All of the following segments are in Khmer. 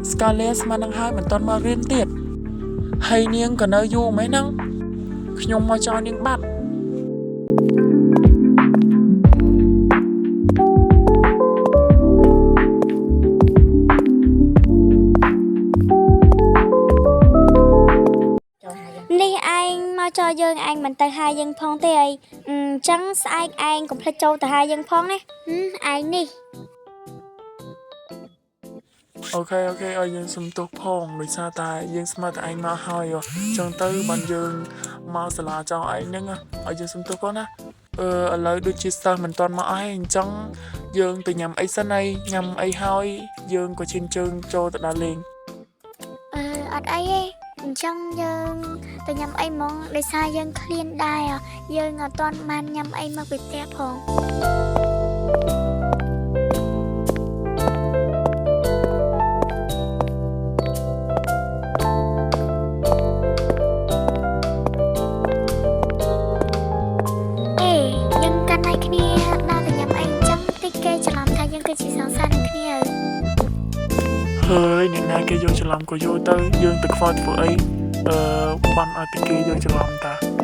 Scarlett มานั่งហើយមិនតន់មករៀនទៀតហើយនាងក៏នៅយូរមែនហ្នឹងខ្ញុំមកចោលនាងបាត់នេះឯងមកចោលយើងឯងមិនទៅហាយើងផងទេអីចឹងស្អែកឯងកុំភ្លេចចូលទៅហាយើងផងណាឯងនេះអូខេឲ្យយើងសុំទោសផងដោយសារតែយើងស្មានតែឯងមកហើយចឹងទៅបានយើងមកសាលាចោលឯងហ្នឹងឲ្យយើងសុំទោសផងណាឥឡូវដូចជាសិស្សមិនទាន់មកអស់ហើយអញ្ចឹងយើងទៅញ៉ាំអីសិនហើយញ៉ាំអីហើយយើងក៏ឈានជើងចូលទៅដើរលេងអត់អីទេអញ្ចឹងយើងទៅញ៉ាំអីហ្មងដោយសារយើងឃ្លានដែរយើងអត់ទាន់បានញ៉ាំអីមកពីផ្ទះផងហើយអ្នកណាគេយកច្រឡំក៏យកទៅយើងទៅខ្វល់ធ្វើអីបានឲ្យតែគេយកច្រឡំតា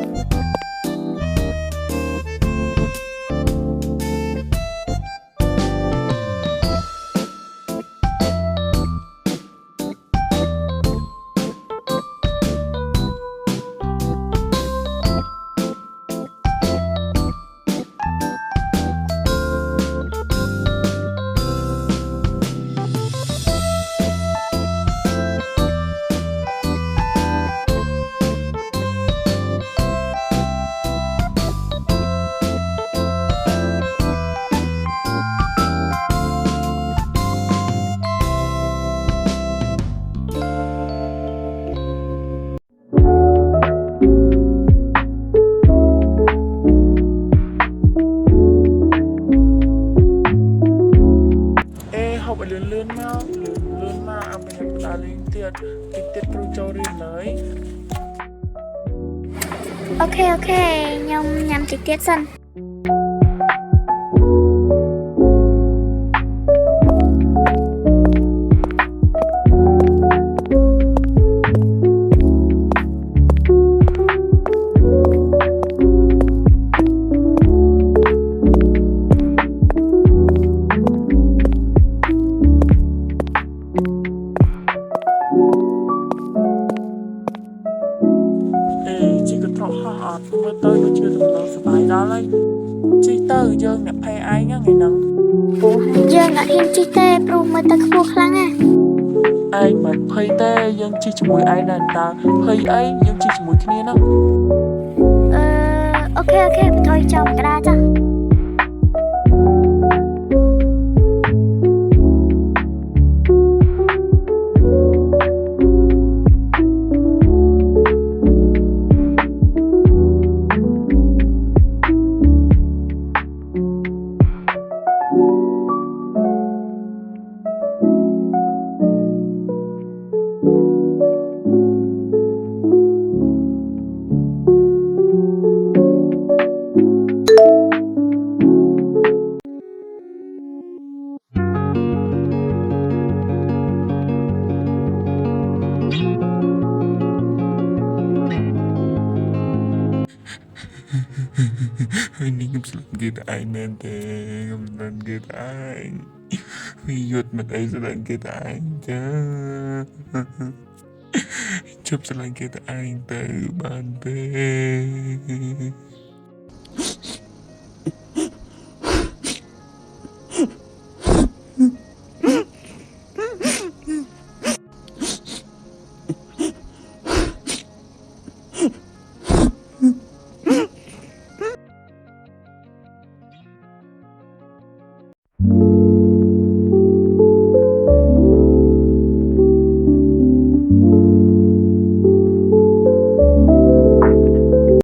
លឿនមកអត់មានដើរលេងទៀតគ្រូចូលរៀនហើយអូខេខ្ញុំញ៉ាំតិចទៀតសិនមើលទៅដូចជាដំណើរសប្បាយដល់ហើយជីទៅយើងអ្នកភ័យឯងហ្នឹងយើងអត់ហ៊ានជិះទេព្រោះមើលទៅខ្ពស់ខ្លាំងណាឯងមិនភ័យទេយើងជិះជាមួយឯងដែរតើភ័យអីយើងជិះជាមួយគ្នាហ្នឹងអូខេបន្ថយចោលក្តារចាហើយនេះខ្ញុំស្លាប់គេតែឯងមែនទេខ្ញុំស្លាប់គេតែឯងវាយត់មិនអីស្លាប់គេតែឯងចាជប់ស្លាប់គេតែឯងទៅបានទេ